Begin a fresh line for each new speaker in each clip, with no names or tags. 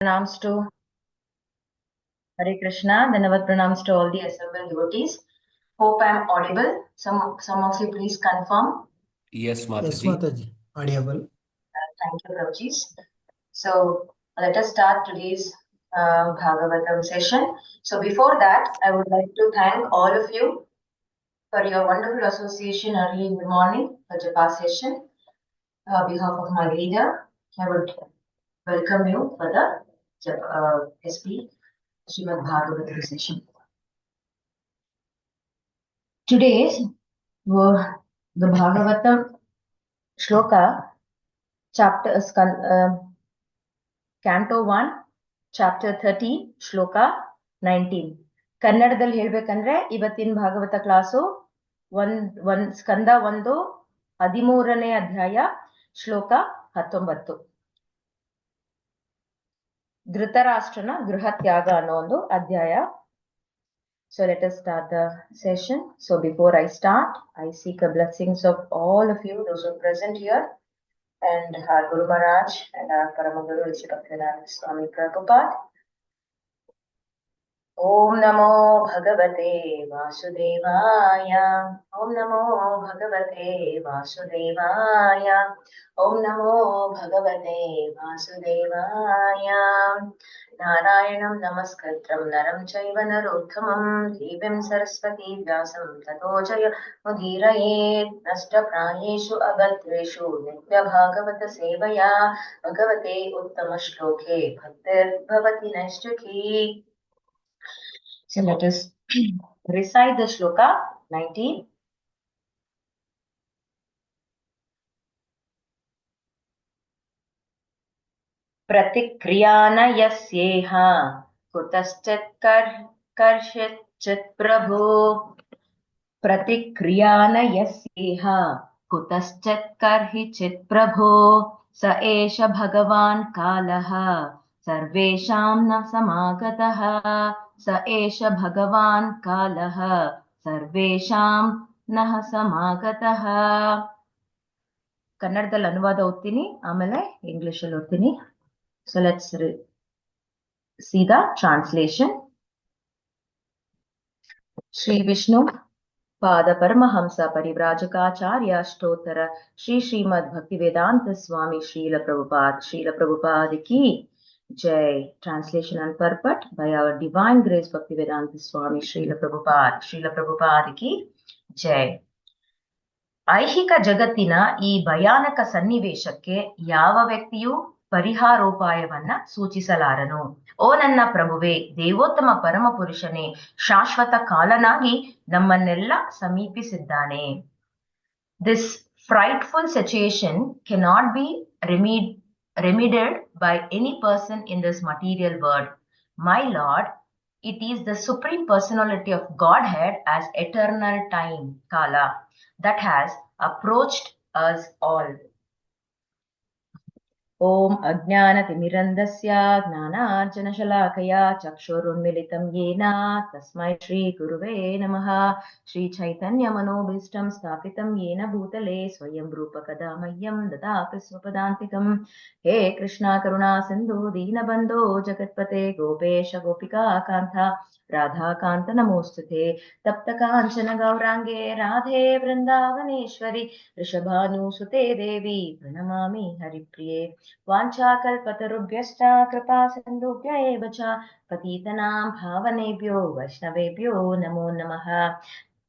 Pranams to Hare Krishna, Dhanavad pranams to all the assembled devotees. Hope I am audible. Some of you please confirm.
Yes,
Yes,
Mataji.
Mataji, audible.
Thank you, Prabhujis. So let us start today's Bhagavatam session. So before that, I would like to thank all of you for your wonderful association early in the morning for Japa session. On behalf of my leader, I would welcome you for the SP Srimad Bhagavatam session. Today, the Bhagavatam Shloka, chapter Canto 1, chapter 30, Shloka 19. ಕನ್ನಡದಲ್ಲಿ ಹೇಳ್ಬೇಕಂದ್ರೆ ಇವತ್ತಿನ Bhagavata class ಸ್ಕಂದ 1 13ನೇ ಅಧ್ಯಾಯ ಶ್ಲೋಕ 19. ಧೃತರಾಷ್ಟ್ರನ ಗೃಹತ್ಯಾಗ ಅನ್ನೋ ಒಂದು ಅಧ್ಯಾಯ. So let us start the session. So before I start, I seek the blessings of all of you, those who are present here, and our Guru Maharaj and our Paramaguru Bhaktin Swami Prabhupada. Om Namo Bhagavate Vasudevaya. Om Namo Bhagavate Vasudevaya. Om Namo Bhagavate Vasudevaya. Narayanam Namaskritram Naram Chaiva Narottamam Devim Saraswati Vyasam Tato Jaya Mudhirayet Nasta Prayeshu Agatreshu Nitya Bhagavata Sevaya Bhagavate Uttama Shloke Bhaktir Bhavati Naishtakhi. So let us recite the shloka 19. Pratikriyana yasyeha kutaschit karshit prabhu. Pratikriyana yasyeha kutaschit karhichit prabhu. Sa esha bhagavan kalaha sarvesham na samagataha. Sa esha bhagavan kalaha sarvesham ನಃ ಸಮಾಗತಃ. ಕನ್ನಡದಲ್ಲಿ ಅನುವಾದ ಓದ್ತೀನಿ, ಆಮೇಲೆ English ಅಲ್ಲಿ ಓದ್ತೀನಿ. So let's see the translation. Shri Vishnu ಪಾದ ಪರಮಹಂಸ ಪರಿವ್ರಾಜಕಾಚಾರ್ಯ ಅಷ್ಟೋತ್ತರ ಶ್ರೀ ಶ್ರೀಮದ್ ಭಕ್ತಿವೇದಾಂತ ಸ್ವಾಮಿ ಶ್ರೀಲ ಪ್ರಭುಪಾದ ಕಿ Jai. Translation and purport by our divine grace Bhaktivedanta Swami Srila Prabhupada ki Jai. ಐಹಿಕ ಜಗತ್ತಿನ ಈ ಭಯಾನಕ ಸನ್ನಿವೇಶಕ್ಕೆ ಯಾವ ವ್ಯಕ್ತಿಯೂ ಪರಿಹಾರೋಪಾಯವನ್ನ ಸೂಚಿಸಲಾರನು. ಓ ನನ್ನ ಪ್ರಭುವೇ, ದೇವೋತ್ತಮ ಪರಮಪುರುಷನೇ, ಶಾಶ್ವತ ಕಾಲನಾಗಿ ನಮ್ಮನ್ನೆಲ್ಲ ಸಮೀಪಿಸಿದ್ದಾನೆ. This frightful situation cannot be remedied by any person in this material world. My Lord, it is the Supreme Personality of Godhead as eternal time, Kala, that has approached us all. Om Ajnanatimirandasya Gnanarjanashalakaya Chakshurunmilitam Yena Tasmai Shri Guruve Namaha. Shri Chaitanya Manobhishtam Sthapitam Yena Bhutale Swayam Rupa Kadamayyam Dadati Swapadantikam. He Krishna Karuna Sindhu Deenabandho Jagatpate Gopesha Gopika Kantha Radha Kanta Namostute Tapta Kanchana Gaurange Radhe Vrindavaneshwari Rishabhanusute Devi Pranamami Haripriye. वाञ्छाकल्पतरुभ्यश्च कृपा सिन्धुभ्य एव च पतितनां पावनेभ्यो वैष्णवेभ्यो नमो नमः.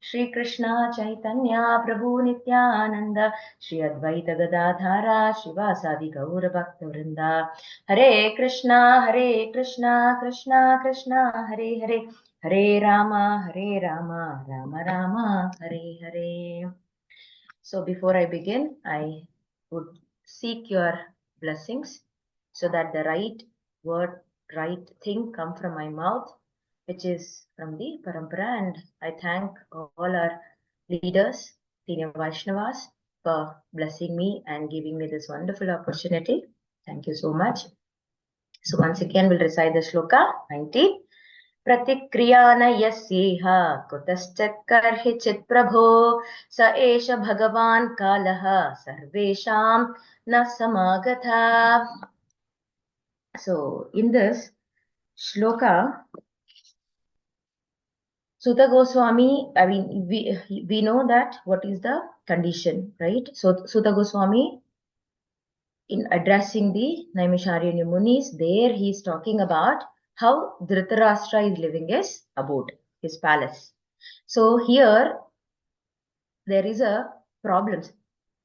श्री कृष्ण चैतन्य प्रभु नित्यानंद श्री अद्वैत गदाधर श्रीवासादि गौर भक्त वृंद. हरे कृष्णा कृष्णा कृष्णा हरे हरे, हरे Ram Ram Ram Hare Hare. So before I begin, I would seek your blessings so that the right word, right thing come from my mouth, which is from the parampara. And I thank all our leaders, senior Vaishnavas, for blessing me and giving me this wonderful opportunity. Thank you so much. So once again, we'll recite the shloka 19. प्रतिक्रियान यस्येह कुतश्चित् कर्हिचित् प्रभो स एष भगवान् कालः सर्वेषां न समागतः. So in this shloka, Sutta Goswami, I mean, we know that what is the condition, right? So Sutta Goswami, in addressing the Naimisharya Munis, there he is talking about how Dhritarashtra is living his abode, his palace. So here there is a problem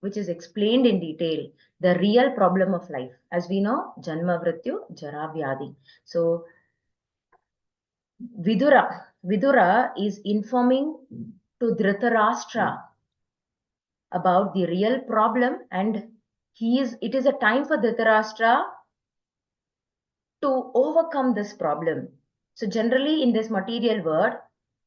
which is explained in detail, the real problem of life. As we know, Janma Vrityu Jara Vyadi. So Vidura is informing to Dhritarashtra about the real problem, and it is a time for Dhritarashtra to overcome this problem. So generally in this material world,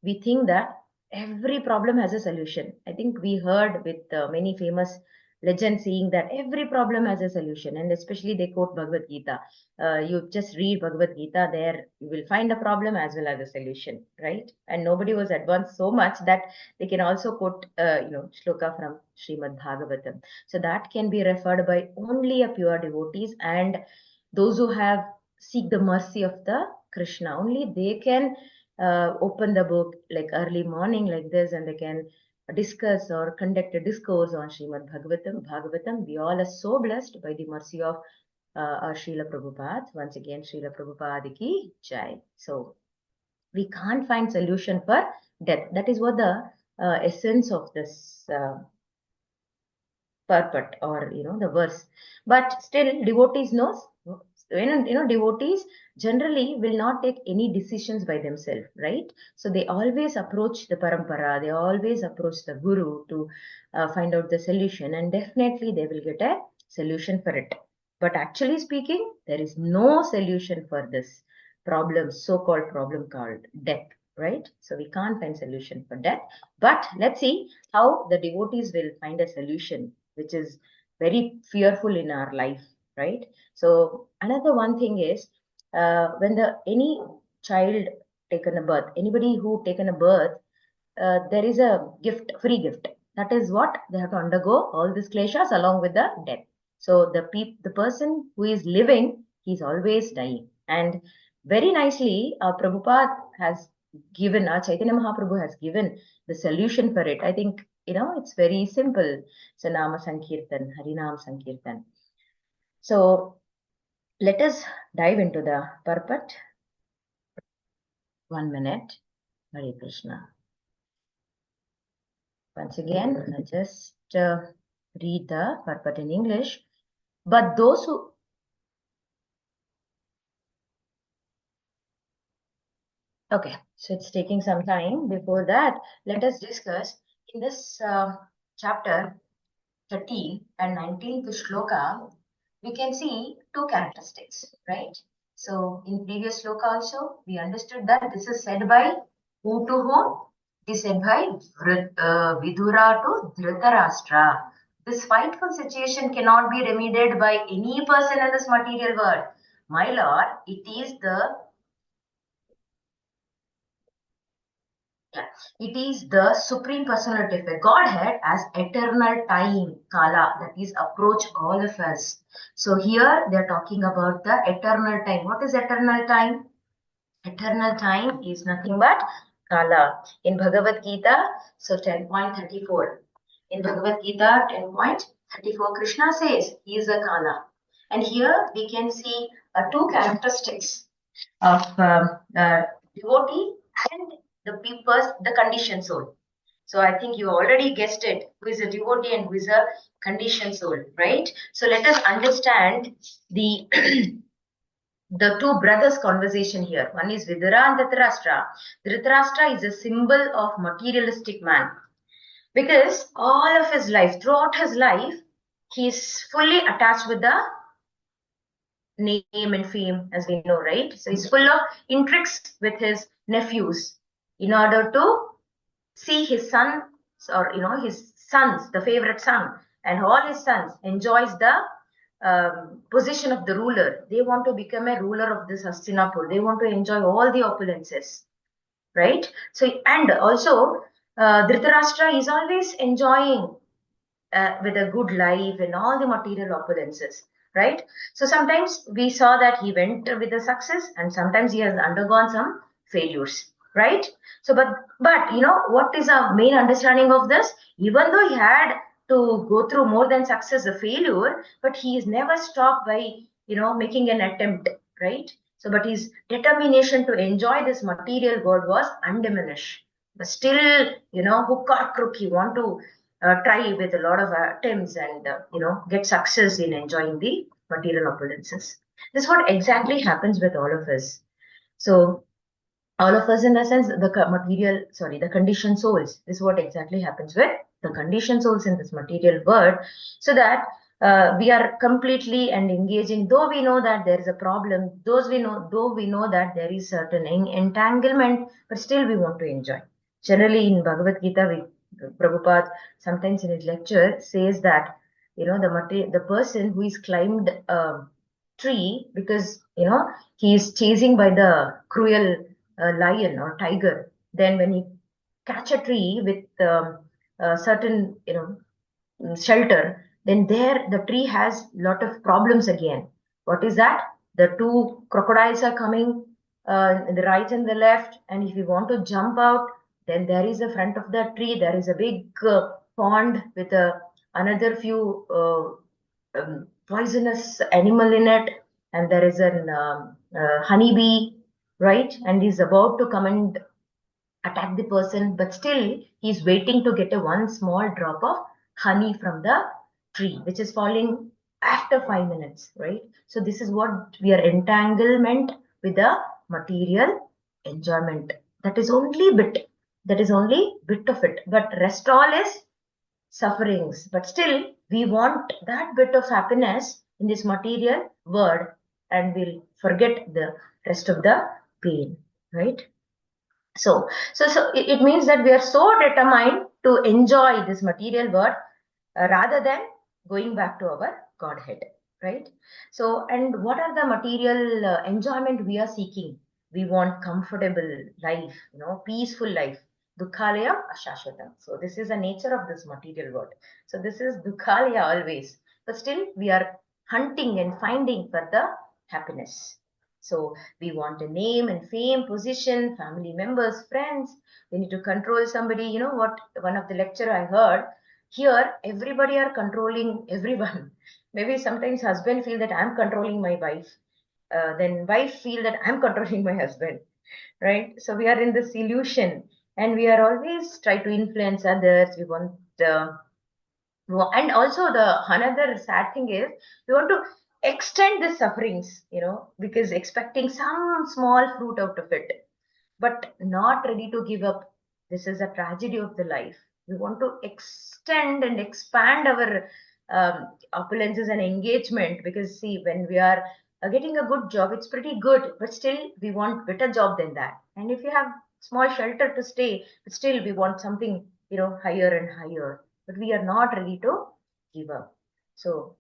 we think that every problem has a solution. I think we heard with many famous legends saying that every problem has a solution, and especially they quote Bhagavad Gita. You just read Bhagavad Gita, there you will find a problem as well as a solution, right? And nobody was advanced so much that they can also quote, shloka from Srimad Bhagavatam. So that can be referred by only a pure devotees and those who have seek the mercy of the Krishna. Only they can open the book like early morning like this, and they can discuss or conduct a discourse on Srimad Bhagavatam. We all are so blessed by the mercy of our Srila Prabhupada. Once again, Srila Prabhupada ki jai. So we can't find solution for death. That is what the essence of this purport, or the verse. But still devotees knows, devotees generally will not take any decisions by themselves, right? So they always approach the parampara, they always approach the guru to find out the solution, and definitely they will get a solution for it. But actually speaking, there is no solution for this problem, so-called problem called death, right? So we can't find solution for death. But let's see how the devotees will find a solution which is very fearful in our life, right? So another one thing is when any child taken a birth, anybody who taken a birth, there is a gift, free gift. That is what they have to undergo all these kleshas along with the death. So the person who is living, he's always dying. And very nicely, Prabhupada has given, our Chaitanya Mahaprabhu has given the solution for it. I think, it's very simple. So Nama Sankirtan, Harinam Sankirtan. So let us dive into the purport. 1 minute. Hare Krishna. Once again, I just read the purport in English. But those who... Okay, so it's taking some time. Before that, let us discuss in this chapter 13 and 19th shloka, we can see two characteristics, right? So in previous shloka also, we understood that this is said by who to whom? It is said by Vidura to Dhritarashtra. This frightful situation cannot be remedied by any person in this material world. My lord, it is the supreme personality of a Godhead as eternal time, Kala, that is approach all of us. So here they are talking about the eternal time. What is eternal time? Eternal time is nothing but Kala. In Bhagavad Gita, so 10.34. In Bhagavad Gita 10.34, Krishna says he is a Kala. And here we can see two characteristics of devotee and the conditioned soul. So I think you already guessed it, who is a devotee and who is a conditioned soul, right? So let us understand the the two brothers conversation here. One is Vidura and Dhritarashtra. Dhritarashtra is a symbol of materialistic man, because all of his life, throughout his life, he is fully attached with the name and fame, as we know, right? So he's full of intrigues with his nephews in order to see his son, or his sons, the favorite son, and all his sons enjoys the position of the ruler. They want to become a ruler of this Hastinapur. They want to enjoy all the opulences, right? So, and also Dhritarashtra is always enjoying with a good life and all the material opulences. right? So sometimes we saw that he went with the success, and sometimes he has undergone some failures, right? So, but what is our main understanding of this? Even though he had to go through more than success, a failure, but he is never stopped by making an attempt, right? So, but his determination to enjoy this material world was undiminished. But still, hook or crook, he want to try with a lot of attempts and get success in enjoying the material opulences. This is what exactly happens with all of us. So all of us, in the sense, the conditioned souls. This is what exactly happens with the conditioned souls in this material world. So that we are completely and engaging, though we know that there is a problem, though we know that there is certain entanglement, but still we want to enjoy. Generally in Bhagavad Gita, Prabhupada sometimes in his lecture says that the person who is climbed a tree because he is chasing by the cruel lion or tiger, then when he catch a tree with a certain shelter, then there the tree has lot of problems again. What is that? The two crocodiles are coming, the right and the left, and if you want to jump out, then there is a front of the tree, there is a big pond with another few poisonous animal in it, and there is an honeybee, right? And he's about to come and attack the person, but still he's waiting to get a one small drop of honey from the tree, which is falling after 5 minutes, right? So this is what we are entanglement with the material enjoyment. That is only bit. That is only bit of it. But rest all is sufferings. But still, we want that bit of happiness in this material world, and we'll forget the rest of the pain, right? So it means that we are so determined to enjoy this material world rather than going back to our Godhead, right? So, and what are the material enjoyment we are seeking? We want comfortable life, peaceful life. Dukhalaya ashashvatam. So this is the nature of this material world. So this is dukhalaya always, but still we are hunting and finding for the happiness. So we want a name and fame, position, family members, friends. We need to control somebody. You know what? One of the lecture I heard here, everybody are controlling everyone. Maybe sometimes husband feel that I'm controlling my wife. Then wife feel that I'm controlling my husband, right? So we are in this illusion, and we are always try to influence others. We want and also the another sad thing is we want to extend the sufferings, because expecting some small fruit out of it, but not ready to give up. This is a tragedy of the life. We want to extend and expand our opulences and engagement, because see, when we are getting a good job, it's pretty good, but still we want better job than that. And if you have small shelter to stay, but still we want something higher and higher, but we are not ready to give up. So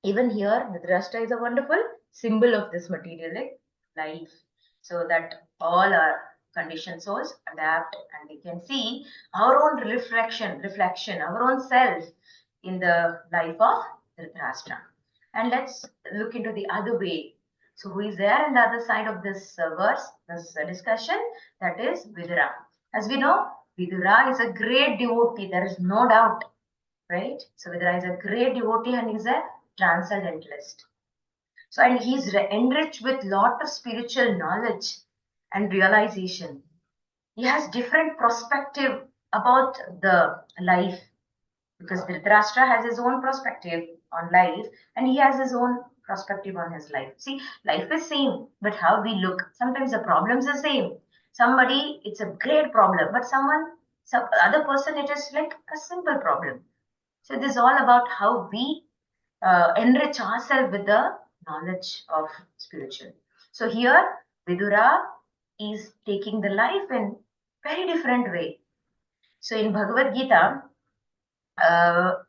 even here, the Drashta is a wonderful symbol of this materialistic life, so that all our conditioned souls adapt, and we can see our own reflection, our own self in the life of Dhritarashtra. And let's look into the other way. So who is there on the other side of this verse, this discussion? That is Vidura. As we know, Vidura is a great devotee. There is no doubt, right? So Vidura is a great devotee and is a transcendentalist. So, and he's enriched with lot of spiritual knowledge and realization. He has different perspective about the life, because Dhritarashtra has his own perspective on life, and he has his own perspective on his life. See, life is same, but how we look. Sometimes the problems are same. Somebody, it's a great problem, but some other person, it is like a simple problem. So this is all about how we enrich ourselves with the knowledge of spiritual. So here, Vidura is taking the life in very different way. So in Bhagavad Gita,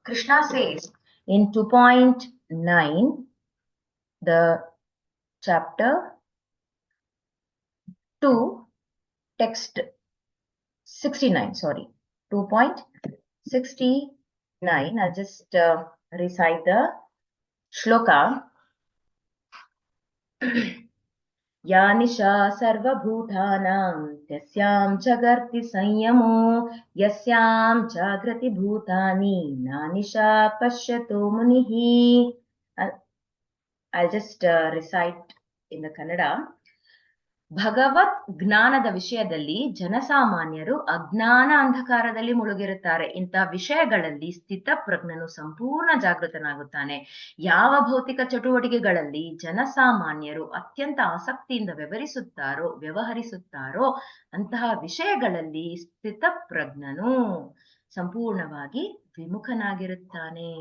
Krishna says in 2.9, the chapter 2, text 69, sorry, 2.69. I'll just recite the Shloka. Ya nisha sarvabhutanam tasyam jagarti sanyamo yasyam jagrati bhutani na nisha pashyatu munihi. I'll just recite in the Kannada. ಭಗವತ್ ಜ್ಞಾನದ ವಿಷಯದಲ್ಲಿ ಜನಸಾಮಾನ್ಯರು ಅಜ್ಞಾನ ಅಂಧಕಾರದಲ್ಲಿ ಮುಳುಗಿರುತ್ತಾರೆ. ಇಂತಹ ವಿಷಯಗಳಲ್ಲಿ ಸ್ಥಿತಪ್ರಜ್ಞನು ಸಂಪೂರ್ಣ ಜಾಗೃತನಾಗುತ್ತಾನೆ. ಯಾವ ಭೌತಿಕ ಚಟುವಟಿಕೆಗಳಲ್ಲಿ ಜನಸಾಮಾನ್ಯರು ಅತ್ಯಂತ ಆಸಕ್ತಿಯಿಂದ ವ್ಯವಹರಿಸುತ್ತಾರೋ ಅಂತಹ ವಿಷಯಗಳಲ್ಲಿ ಸ್ಥಿತಪ್ರಜ್ಞನು ಸಂಪೂರ್ಣವಾಗಿ ವಿಮುಖನಾಗಿರುತ್ತಾನೆ.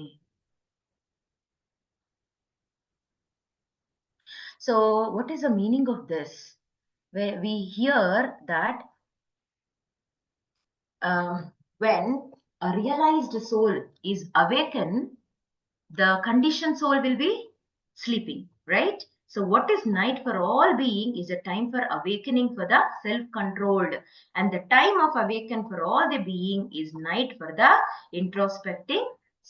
So what is the meaning of this? Where we hear that when a realized soul is awakened, the conditioned soul will be sleeping, right? So what is night for all being is a time for awakening for the self-controlled, and the time of awaken for all the being is night for the introspecting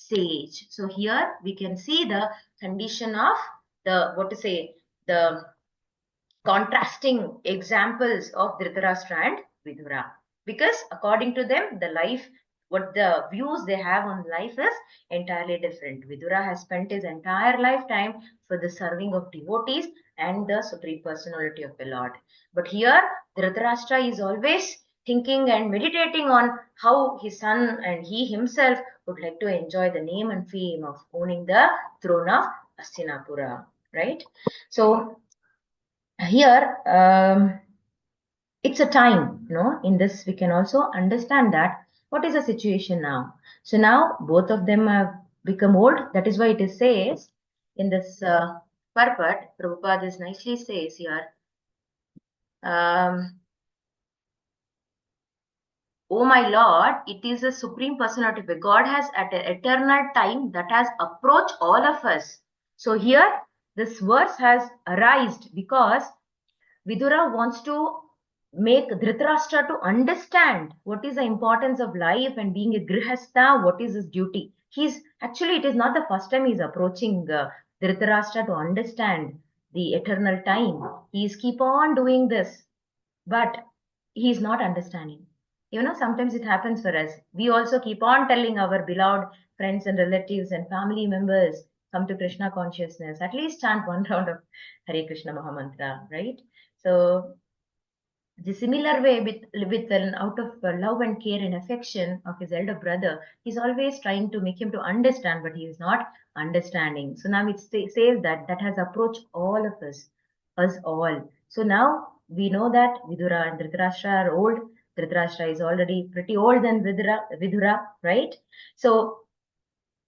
sage. So here we can see the condition of the, the contrasting examples of Dhritarashtra and Vidura. Because according to them, the life, what the views they have on life is entirely different. Vidura has spent his entire lifetime for the serving of devotees and the Supreme Personality of the Lord. But here, Dhritarashtra is always thinking and meditating on how his son and he himself would like to enjoy the name and fame of owning the throne of Hastinapura, right? So here, it's a time, in this we can also understand that what is the situation now. So now both of them have become old. That is why it is says in this purport, Prabhupada is nicely says here, oh my Lord, it is a Supreme Personality. God has at an eternal time that has approached all of us. So here this verse has arisen because Vidura wants to make Dhritarashtra to understand what is the importance of life and being a grihastha, what is his duty. It is not the first time he's approaching Dhritarashtra to understand the eternal time. He's keep on doing this, but he's not understanding. Sometimes it happens for us. We also keep on telling our beloved friends and relatives and family members, come to Krishna consciousness, at least chant one round of Hare Krishna Mahamantra, right? So the similar way with an out of love and care and affection of his elder brother, he's always trying to make him to understand, but he is not understanding. So now it says that has approached all of us all. So now we know that Vidura and Dhritarashtra are old. Dhritarashtra is already pretty old than Vidura, right? So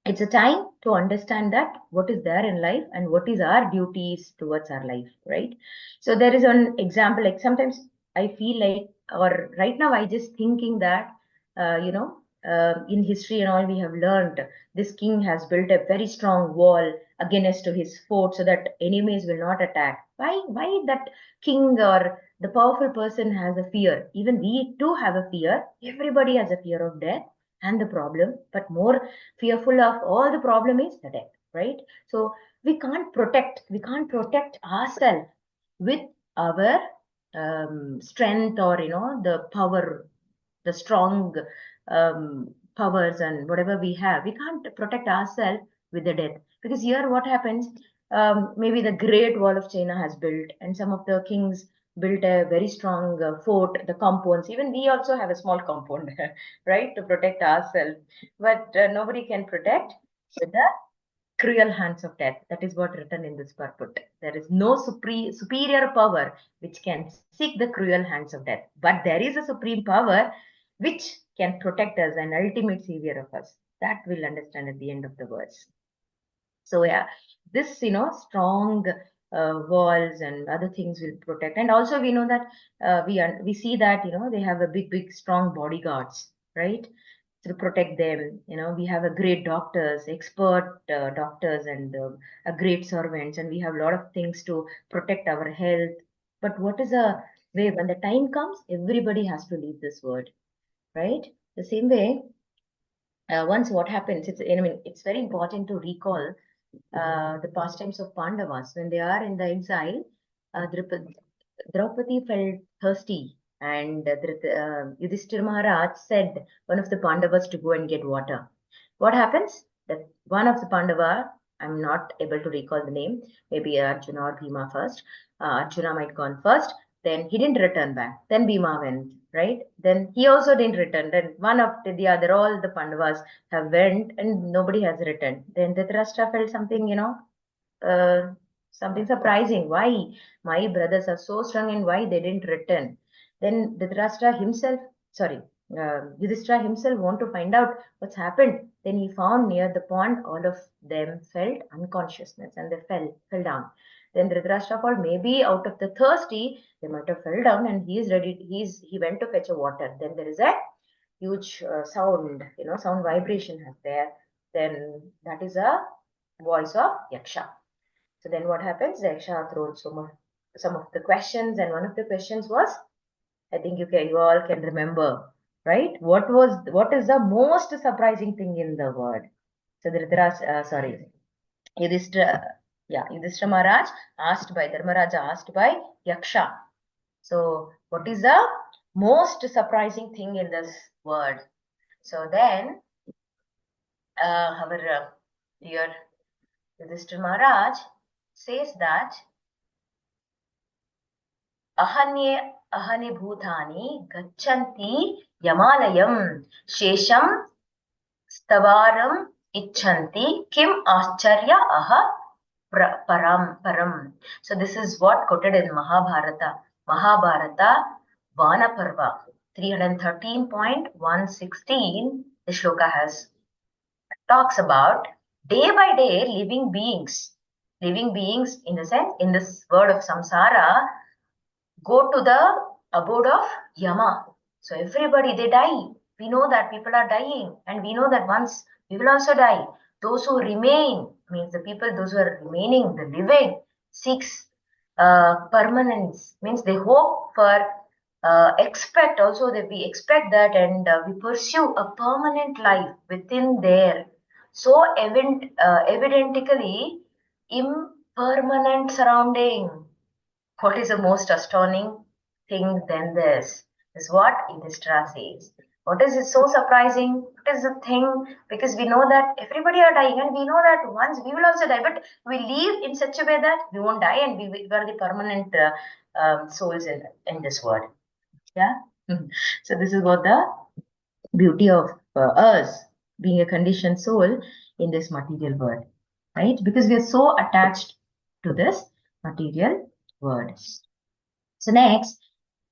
it's a time to understand that what is there in life and what is our duties towards our life, right? So there is an example, like sometimes I feel like, or right now I just thinking that, in history and all we have learned, this king has built a very strong wall against to his fort so that enemies will not attack. Why that king or the powerful person has a fear? Even we too have a fear. Everybody has a fear of death and the problem, but more fearful of all the problem is the death, right? So we can't protect ourselves with our strength, or the power, the strong powers and whatever we have. We can't protect ourselves with the death, because here what happens, maybe the Great Wall of China has built, and some of the kings built a very strong fort, the compounds. Even we also have a small compound, right, to protect ourselves. But nobody can protect with the cruel hands of death. That is what written in this purport. There is no superior power which can seek the cruel hands of death. But there is a supreme power which can protect us, an ultimate savior of us. That we'll understand at the end of the verse. So yeah, this, strong walls and other things will protect. And also we know that we see that, they have a big, strong bodyguards, right? To protect them. We have a great doctors, expert doctors, and a great servants, and we have a lot of things to protect our health. But what is a way when the time comes, everybody has to leave this world, right? The same way, once what happens, it's very important to recall the pastimes of Pandavas. When they are in the exile, Draupadi felt thirsty, and Yudhishthira Maharaj said one of the Pandavas to go and get water. What happens? That one of the Pandava, I'm not able to recall the name, maybe Arjuna or Bhima first. Arjuna might gone first. Then he didn't return back. Then Bhima went, right? Then he also didn't return. Then one after the other, all the Pandavas have went and nobody has returned. Then Dhritarashtra felt something, uh, something surprising. Why my brothers are so strong and why they didn't return? Then Dhritarashtra himself, sorry, Yudhishthira himself want to find out what's happened. Then he found near the pond, all of them felt unconsciousness and they fell down. Then Dhritarashtra thought maybe out of the thirsty, they might have fell down and he is ready. He went to fetch a water. Then there is a huge sound, sound vibration has there. Then that is a voice of Yaksha. So then what happens? The Yaksha throws some of the questions, and one of the questions was, I think you all can remember, right? What is the most surprising thing in the world? So Yudhishthira Maharaj Dharmaraja asked by Yaksha. So what is the most surprising thing in this world? So then our dear Yudhishthira Maharaj says that ahani bhutani gachanti yamalayam shesham stavaram icchanti kim ascharya aha param. So this is what quoted in Mahabharata Vana Parva 313.116. The shloka talks about day by day living beings in the sense, in this world of samsara, go to the abode of Yama. So everybody, they die. We know that people are dying, and we know that once we will also die. Those who remain, means the people, those who are remaining, the living, seeks permanence, means they hope for, expect also that we expect that, and we pursue a permanent life within there. So evidently impermanent surrounding. What is the most astounding thing than this? Is what Yudhishthira says. What is it so surprising? What is the thing? Because we know that everybody are dying, and we know that once we will also die, but we live in such a way that we won't die, and we are the permanent souls in this world. Yeah. So this is what the beauty of us being a conditioned soul in this material world, right? Because we are so attached to this material world. So next,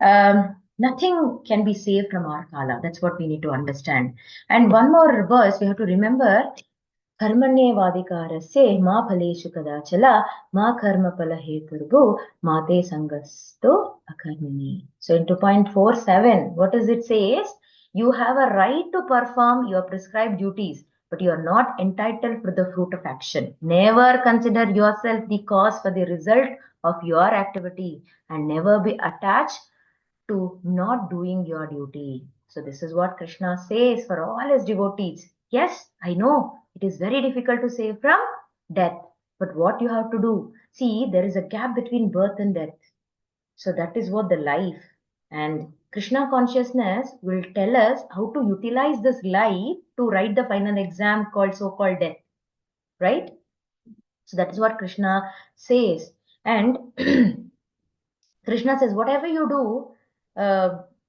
nothing can be saved from our kala. That's what we need to understand. And one more verse we have to remember. Karmanyevadikarasya ma phaleshu kadachala ma karma phala heturbu mate sangasto akarmani. So in 2.47, what does it say? You have a right to perform your prescribed duties, but you are not entitled for the fruit of action. Never consider yourself the cause for the result of your activity, and never be attached to not doing your duty. So this is what Krishna says for all his devotees. Yes, I know it is very difficult to save from death, but what you have to do? See, there is a gap between birth and death. So that is what the life, and Krishna consciousness will tell us how to utilize this life to write the final exam called so-called death, right? So that is what Krishna says. And Krishna says, whatever you do,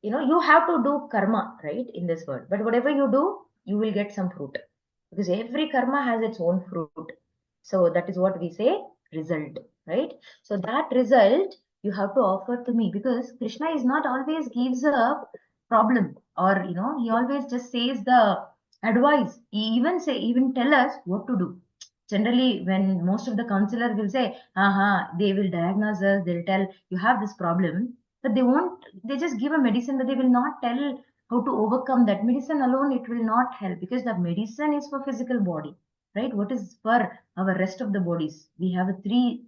you have to do karma, right, in this world. But whatever you do, you will get some fruit. Because every karma has its own fruit. So that is what we say, result, right? So that result you have to offer to me, because Krishna is not always gives a problem, or, he always just says the advice. He even tell us what to do. Generally, when most of the counselor will say, they will diagnose us, they'll tell you have this problem, but they just give a medicine, but they will not tell how to overcome that. Medicine alone, it will not help, because the medicine is for physical body, right? What is for our rest of the bodies? We have three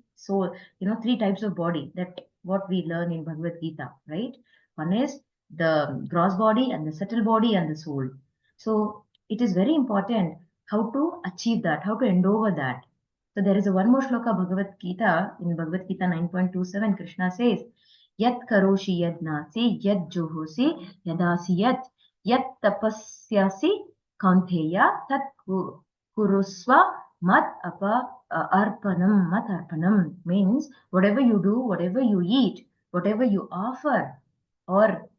types of body, that what we learn in Bhagavad Gita, right? One is the gross body, and the subtle body, and the soul. So it is very important how to achieve that, how to endeavor that. So there is a one more shloka Bhagavad Gita, in Bhagavad Gita 9.27, Krishna says, Yat karoshi yad nasi, yad juhosi, yadasi yat tapasyasi kaunteya, tat kurusva mat arpanam, means whatever you do, whatever you eat, whatever you offer or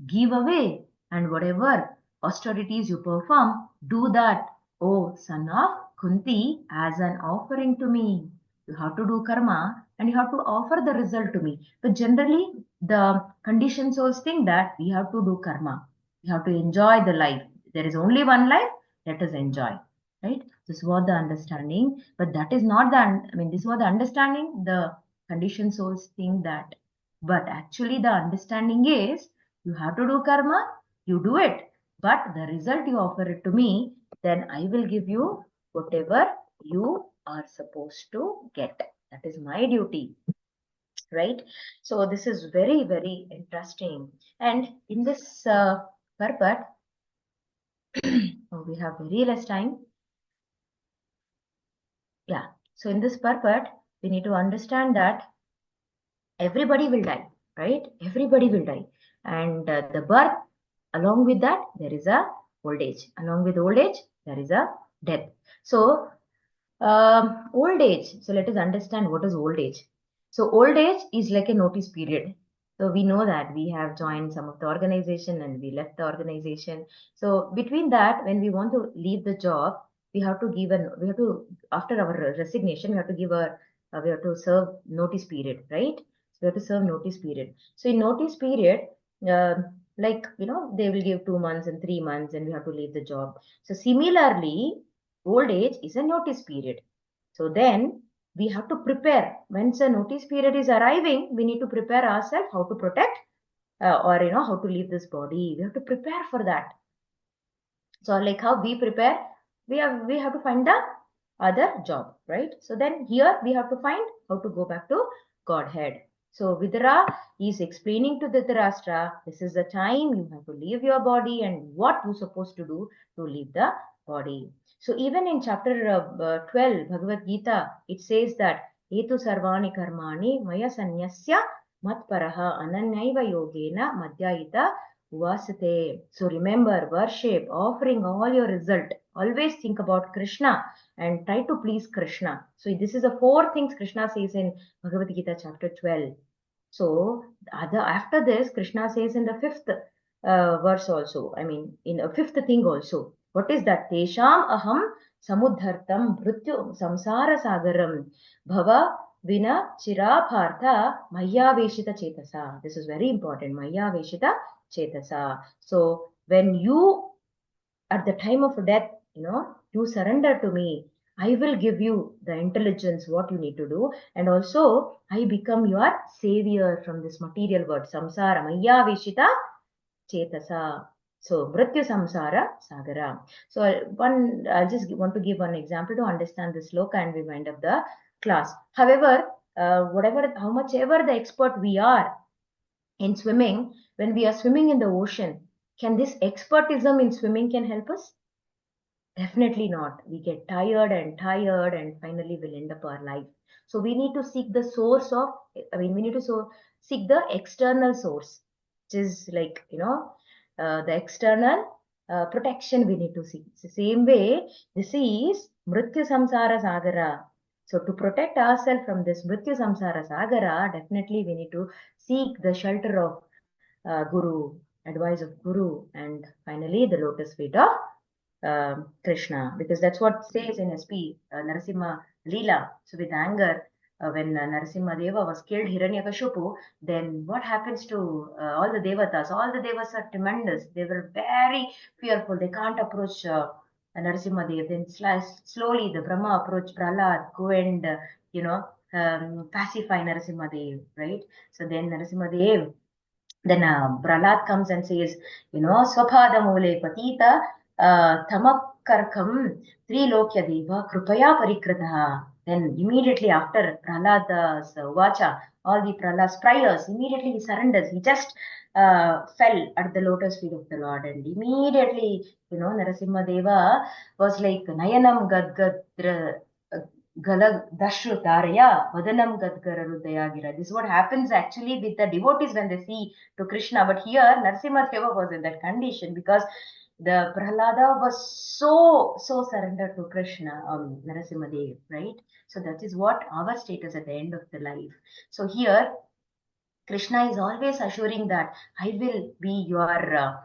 give away, and whatever austerities you perform, do that, O son of Kunti, as an offering to me. You have to do karma and you have to offer the result to me. But generally, the conditioned souls think that we have to do karma. We have to enjoy the life. There is only one life, let us enjoy. Right? This was the understanding, but that is not this was the understanding. The conditioned souls think that. But actually, the understanding is you have to do karma, you do it, but the result you offer it to me, then I will give you whatever you are supposed to get. That is my duty, right? So this is very, very interesting. And in this purport, we have very less time. Yeah. So in this purport, we need to understand that everybody will die, right? Everybody will die. And the birth, along with that, there is a old age. Along with old age, there is a death. So old age. So let us understand what is old age. So old age is like a notice period. So we know that we have joined some of the organization and we left the organization. So between that, when we want to leave the job, we have to after our resignation, we have to we have to serve notice period, right? So we have to serve notice period. So in notice period, uh, they will give 2 months and 3 months, and we have to leave the job. So similarly, old age is a notice period. So then we have to prepare. Once a notice period is arriving, we need to prepare ourselves how to protect or how to leave this body. We have to prepare for that. So like how we prepare, we have to find the other job, right? So then here we have to find how to go back to Godhead. So Vidura is explaining to Dhritarashtra, this is the time you have to leave your body and what you're supposed to do to leave the body. So even in chapter 12, Bhagavad Gita, it says that Etu sarvani karmani maya sanyasya matparaha ananyaiva yogena madhyayita Vasate. So remember, worship, offering all your result. Always think about Krishna and try to please Krishna. So this is the 4 things Krishna says in Bhagavad Gita chapter 12. So after this, Krishna says in the 5th verse also, in a 5th thing also. What is that? Tesham aham samudhartam mrityu samsara sagaram bhava vina chiraphartha maya veshita chetasa. This is very important. Maya veshita chetasa. So when you, at the time of death, you surrender to me, I will give you the intelligence, what you need to do. And also, I become your savior from this material world. Samsara, maya veshita chetasa. So, mrityu samsara sagara. So, I just want to give one example to understand this sloka and we wind up the class. However, how much ever the expert we are in swimming, when we are swimming in the ocean, can this expertism in swimming can help us? Definitely not. We get tired and finally we'll end up our life. So we need to seek the source of, we need to seek the external source, which is like, the external protection we need to seek. It's the same way, this is Mrityu Samsara Sagara. So to protect ourselves from this Mrityu Samsara Sagara, definitely we need to seek the shelter of Guru, advice of Guru, and finally the lotus feet of Krishna, because that's what says in SP Narasimha Leela. So with anger, when Narasimha Deva was killed, Hiranyakashipu, then what happens to all the devatas? All the devas are tremendous. They were very fearful. They can't approach Narasimha Deva. Then slowly the Brahma approached Prahlad, go and pacify Narasimha Deva, right? So then Narasimha Deva, then Prahlad comes and says, Swapada Mule Patita Tamakarkam Trilokya Deva Krupaya Parikrataha. Then immediately after Prahlada's Vacha, all the Prahlada's prayers, immediately he surrenders. He just fell at the lotus feet of the Lord, and immediately, Narasimha Deva was like Nayanam Gadgadra Dashrutaraya Vadanam Gadgararudayagira. This is what happens actually with the devotees when they see to Krishna. But here Narasimha Deva was in that condition because the Prahlada was so surrendered to Krishna, Narasimha Dev, right? So that is what our status at the end of the life. So here Krishna is always assuring that I will be your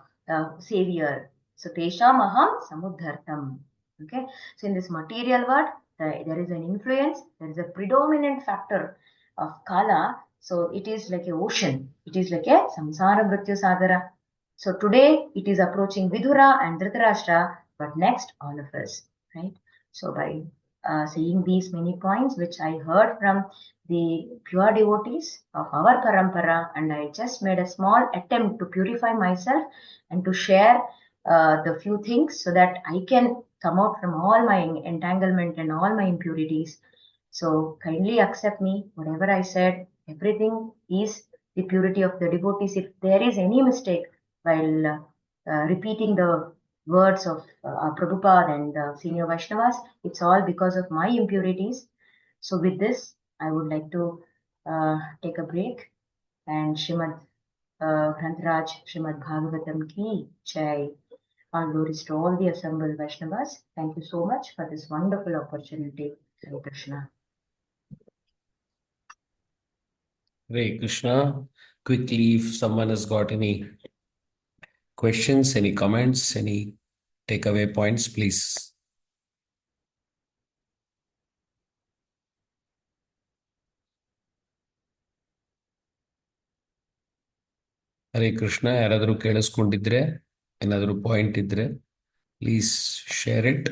savior. So Tesham Aham Samudhartam. Okay. So in this material world, there is an influence, there is a predominant factor of Kala. So it is like an ocean. It is like a Samsara Mrityu Sagara. So today it is approaching Vidura and Dhritarashtra, but next all of us, right? So by saying these many points, which I heard from the pure devotees of our parampara, and I just made a small attempt to purify myself and to share the few things so that I can come out from all my entanglement and all my impurities. So kindly accept me, whatever I said, everything is the purity of the devotees. If there is any mistake while repeating the words of Prabhupada and senior Vaishnavas, it's all because of my impurities. So with this, I would like to take a break and Srimad Grantaraj, Srimad Bhagavatam ki Jai. All glories to all the assembled Vaishnavas. Thank you so much for this wonderful opportunity. Hare Krishna.
Hare Krishna. Quickly, if someone has got any questions, any comments, any takeaway points, please. Hare Krishna. ಯಾರಾದರೂ ಕೇಳಿಸ್ಕೊಂಡಿದ್ರೆ ಏನಾದರೂ point ಇದ್ರೆ please share it,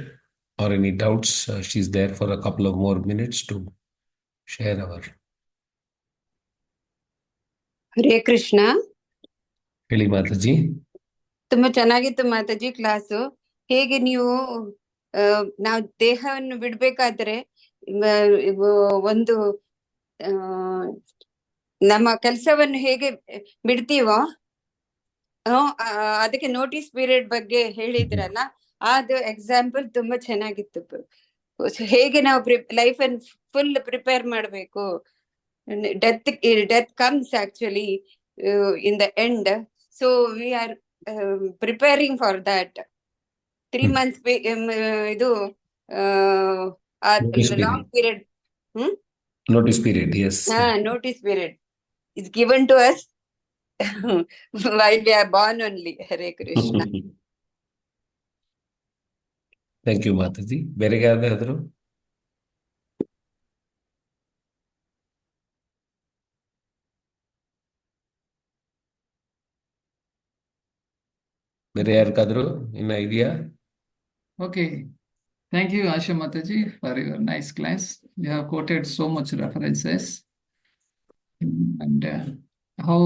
or any doubts. She's there for a couple of more minutes to share our.
Hare Krishna.
ಹೇಳಿ ಮಾತಾಜಿ.
ತುಂಬಾ ಚೆನ್ನಾಗಿತ್ತು Mataji class. ಹೇಗೆ ನೀವು ನಾವು ದೇಹವನ್ನು ಬಿಡ್ಬೇಕಾದ್ರೆ ಒಂದು ನಮ್ಮ ಕೆಲಸವನ್ನು ಹೇಗೆ ಬಿಡ್ತೀವೋ ಅದಕ್ಕೆ ನೋಟಿಸ್ ಪೀರಿಯಡ್ ಬಗ್ಗೆ ಹೇಳಿದ್ರಲ್ಲ, ಅದು ಎಕ್ಸಾಂಪಲ್ ತುಂಬಾ ಚೆನ್ನಾಗಿತ್ತು. ಹೇಗೆ ನಾವು ಲೈಫ್ ಅನ್ನು ಫುಲ್ ಪ್ರಿಪೇರ್ ಮಾಡ್ಬೇಕು. death comes actually in the end, so we are preparing for that. 3 months ಇದು long period.
Notice period, yes.
Notice period is given to us while we are born only. Hare Krishna.
Thank you, Mataji. ಬೇರೆ ಯಾರಾದರೂ? ಬೇರೆ ಯಾರಿಗಾದರೂ ಇನ್ನ ಇದೆಯಾ?
Okay. Thank you, Asha Mataji, for your nice class. You have quoted so much references and how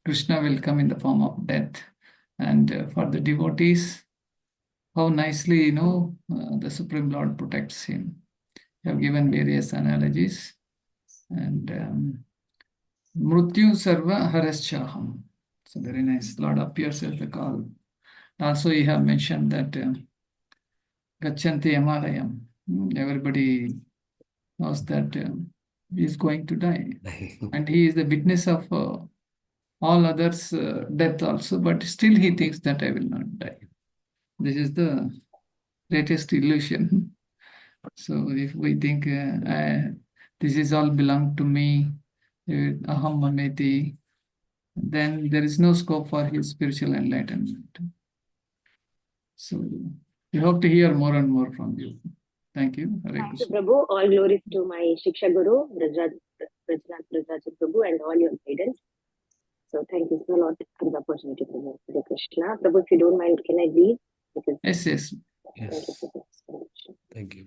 Krishna will come in the form of death. And for the devotees, how nicely, the Supreme Lord protects him. You have given various analogies. And Mrityu Sarva Haraschaham. So very nice. Lord appears as the call. Also, you have mentioned that Gachanti Amalayam. Everybody knows that he is going to die. And he is the witness of all others' death also, but still he thinks that I will not die. This is the greatest illusion. So if we think this is all belong to me, aham mameti, then there is no scope for his spiritual enlightenment. So we hope to hear more and more from you. Thank you. Hare
Thank you,
Krishna.
Prabhu. All glories to my Shiksha Guru, Brajnath Prabhu, and all your guidance. So thank you so much for the opportunity, Prabhu. Hare Krishna. Prabhu, if you don't mind, can I leave? Because
Yes.
thank you so much.
Thank you.